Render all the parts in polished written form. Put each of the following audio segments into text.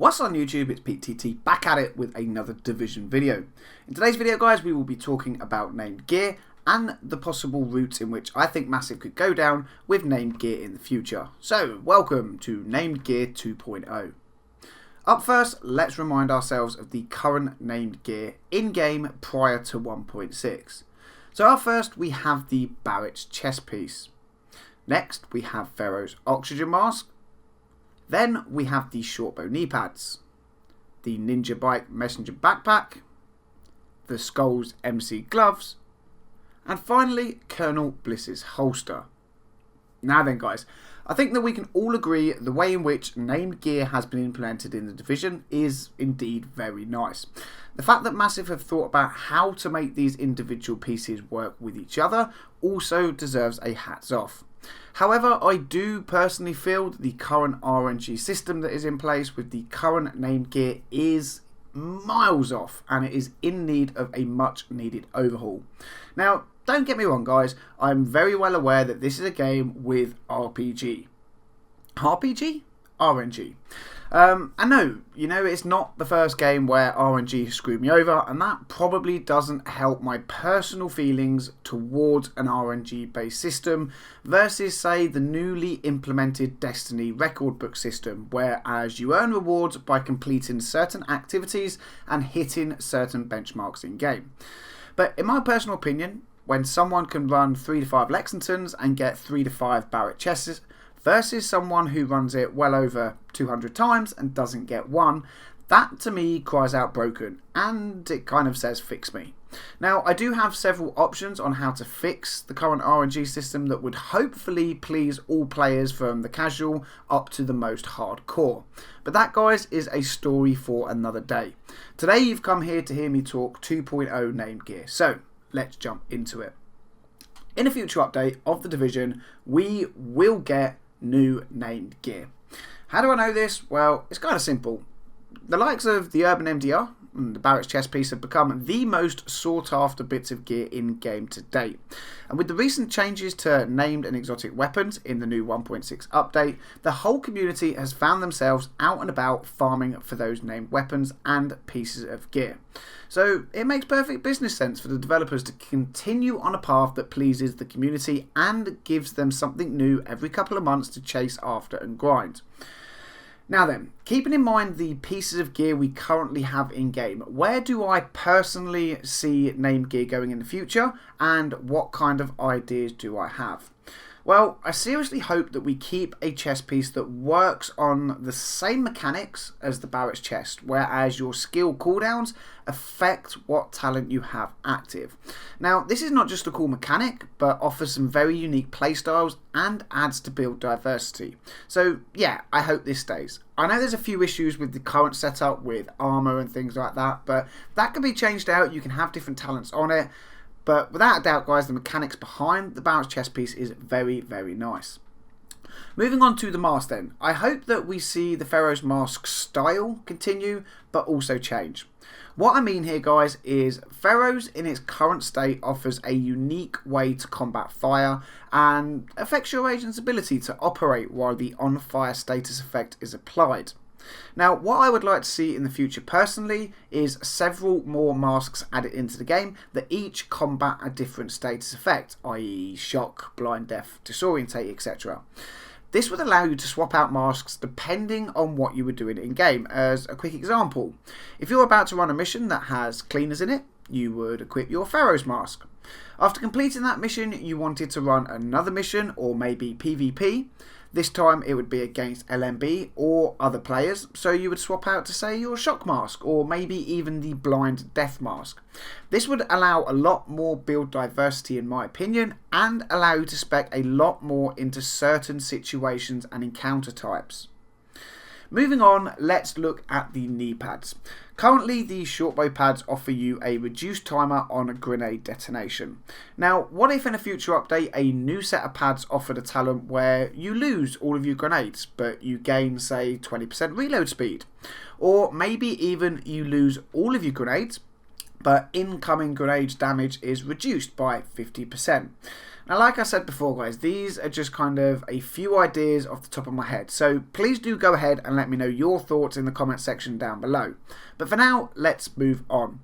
What's on YouTube? It's PTT back at it with another Division video. In today's video, guys, we will be talking about named gear and the possible routes in which I think Massive could go down with named gear in the future. So, welcome to Named Gear 2.0. Up first, let's remind ourselves of the current named gear in-game prior to 1.6. So up first, we have the Barrett's chest piece. Next, we have Pharaoh's oxygen mask. Then we have the shortbow knee pads, the Ninja Bike messenger backpack, the Skulls MC gloves, and finally Colonel Bliss's holster. Now then, guys, I think that we can all agree the way in which named gear has been implemented in the Division is indeed very nice. The fact that Massive have thought about how to make these individual pieces work with each other also deserves a hats off. However, I do personally feel that the current RNG system that is in place with the current named gear is miles off, and it is in need of a much needed overhaul. Now, don't get me wrong, guys, I'm very well aware that this is a game with RPG. RPG? RNG. I know, it's not the first game where RNG screwed me over, and that probably doesn't help my personal feelings towards an RNG based system versus, say, the newly implemented Destiny record book system, whereas you earn rewards by completing certain activities and hitting certain benchmarks in game. But in my personal opinion, when someone can run 3 to 5 Lexingtons and get 3 to 5 Barrett chests versus someone who runs it well over 200 times and doesn't get one, that to me cries out broken, and it kind of says fix me. Now, I do have several options on how to fix the current RNG system that would hopefully please all players from the casual up to the most hardcore. But that, guys, is a story for another day. Today you've come here to hear me talk 2.0 named gear, so let's jump into it. In a future update of the Division, we will get new named gear. How do I know this? Well, it's kind of simple. The likes of the Urban MDR and the Barrett's chest piece have become the most sought after bits of gear in game to date. And with the recent changes to named and exotic weapons in the new 1.6 update, the whole community has found themselves out and about farming for those named weapons and pieces of gear. So it makes perfect business sense for the developers to continue on a path that pleases the community and gives them something new every couple of months to chase after and grind. Now then, keeping in mind the pieces of gear we currently have in game, where do I personally see named gear going in the future, and what kind of ideas do I have? Well, I seriously hope that we keep a chest piece that works on the same mechanics as the Barrett's chest, whereas your skill cooldowns affect what talent you have active. Now, this is not just a cool mechanic, but offers some very unique playstyles and adds to build diversity. So yeah, I hope this stays. I know there's a few issues with the current setup with armor and things like that, but that can be changed out. You can have different talents on it. But without a doubt, guys, the mechanics behind the Barrett's chest piece is very, very nice. Moving on to the mask then. I hope that we see the Pharaoh's mask style continue, but also change. What I mean here, guys, is Pharaoh's in its current state offers a unique way to combat fire and affects your agent's ability to operate while the on fire status effect is applied. Now, what I would like to see in the future personally is several more masks added into the game that each combat a different status effect, i.e. shock, blind, deaf, disorientate, etc. This would allow you to swap out masks depending on what you were doing in game. As a quick example, if you're about to run a mission that has cleaners in it, you would equip your Pharaoh's mask. After completing that mission, you wanted to run another mission or maybe PvP. This time it would be against LMB or other players, so you would swap out to, say, your shock mask or maybe even the blind death mask. This would allow a lot more build diversity in my opinion, and allow you to spec a lot more into certain situations and encounter types. Moving on, let's look at the knee pads. Currently, the shortbow pads offer you a reduced timer on a grenade detonation. Now, what if in a future update a new set of pads offered a talent where you lose all of your grenades, but you gain, say, 20% reload speed? Or maybe even you lose all of your grenades, but incoming grenade damage is reduced by 50%. Now, like I said before, guys, these are just kind of a few ideas off the top of my head, so please do go ahead and let me know your thoughts in the comment section down below. But for now, let's move on.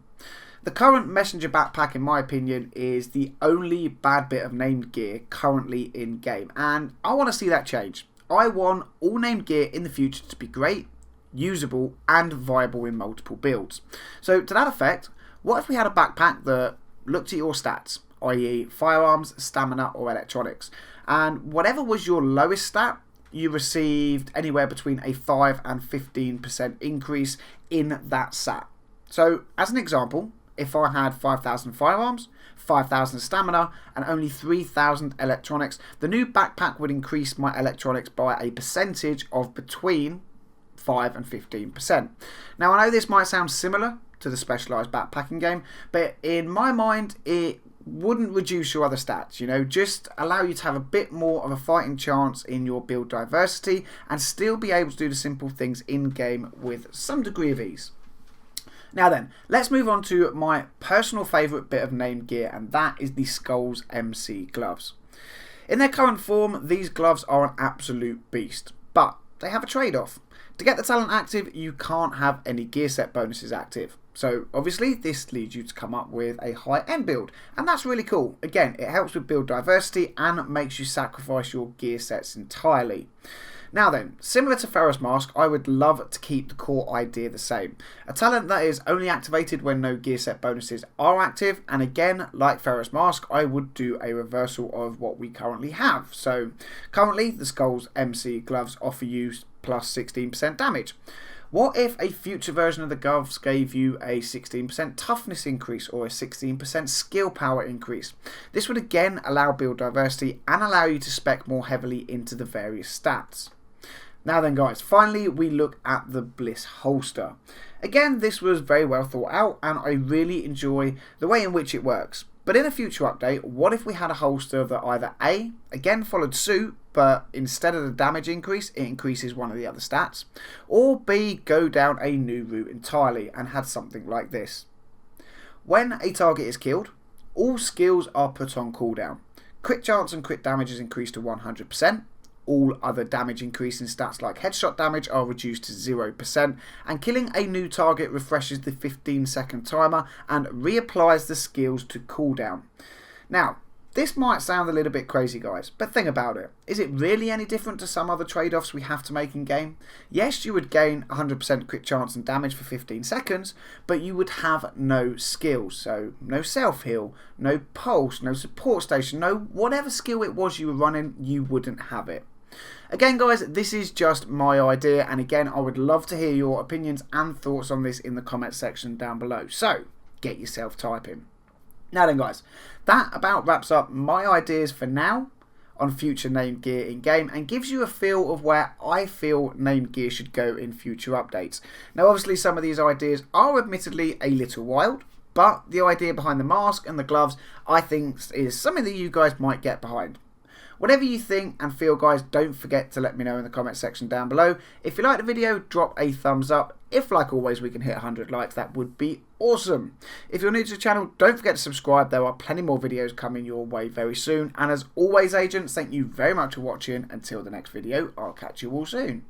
The current messenger backpack, in my opinion, is the only bad bit of named gear currently in game, and I want to see that change. I want all named gear in the future to be great, usable and viable in multiple builds. So to that effect, what if we had a backpack that looked at your stats, i.e. firearms, stamina or electronics, and whatever was your lowest stat, you received anywhere between a 5 and 15% increase in that stat. So as an example, if I had 5,000 firearms, 5,000 stamina and only 3,000 electronics, the new backpack would increase my electronics by a percentage of between 5 and 15%. Now, I know this might sound similar to the specialised backpacking game, but in my mind it wouldn't reduce your other stats, you know, just allow you to have a bit more of a fighting chance in your build diversity and still be able to do the simple things in game with some degree of ease. Now then, let's move on to my personal favourite bit of named gear, and that is the Skulls MC gloves. In their current form, these gloves are an absolute beast, but they have a trade-off. To get the talent active, you can't have any gear set bonuses active. So obviously this leads you to come up with a high end build, and that's really cool. Again, it helps with build diversity and makes you sacrifice your gear sets entirely. Now then, similar to Ferrous Mask, I would love to keep the core idea the same. A talent that is only activated when no gear set bonuses are active, and again, like Ferrous Mask, I would do a reversal of what we currently have. So currently, the Skulls MC gloves offer you plus 16% damage. What if a future version of the gloves gave you a 16% toughness increase or a 16% skill power increase? This would again allow build diversity and allow you to spec more heavily into the various stats. Now then guys, finally we look at the Bliss holster. Again, this was very well thought out and I really enjoy the way in which it works. But in a future update, what if we had a holster that either A, again followed suit, but instead of the damage increase, it increases one of the other stats, or B, go down a new route entirely and had something like this. When a target is killed, all skills are put on cooldown. Crit chance and crit damage is increased to 100%. All other damage increase in stats like headshot damage are reduced to 0%, and killing a new target refreshes the 15-second timer and reapplies the skills to cooldown. Now, this might sound a little bit crazy guys, but think about it. Is it really any different to some other trade-offs we have to make in game? Yes, you would gain 100% crit chance and damage for 15 seconds, but you would have no skills. So no self-heal, no pulse, no support station, no whatever skill it was you were running, you wouldn't have it. Again guys, this is just my idea, and again I would love to hear your opinions and thoughts on this in the comment section down below. So get yourself typing. Now then guys, that about wraps up my ideas for now on future named gear in game and gives you a feel of where I feel named gear should go in future updates. Now obviously some of these ideas are admittedly a little wild, but the idea behind the mask and the gloves I think is something that you guys might get behind. Whatever you think and feel guys, don't forget to let me know in the comment section down below. If you like the video, drop a thumbs up. If like always we can hit 100 likes, that would be awesome. If you're new to the channel, don't forget to subscribe. There are plenty more videos coming your way very soon. And as always agents, thank you very much for watching. Until the next video, I'll catch you all soon.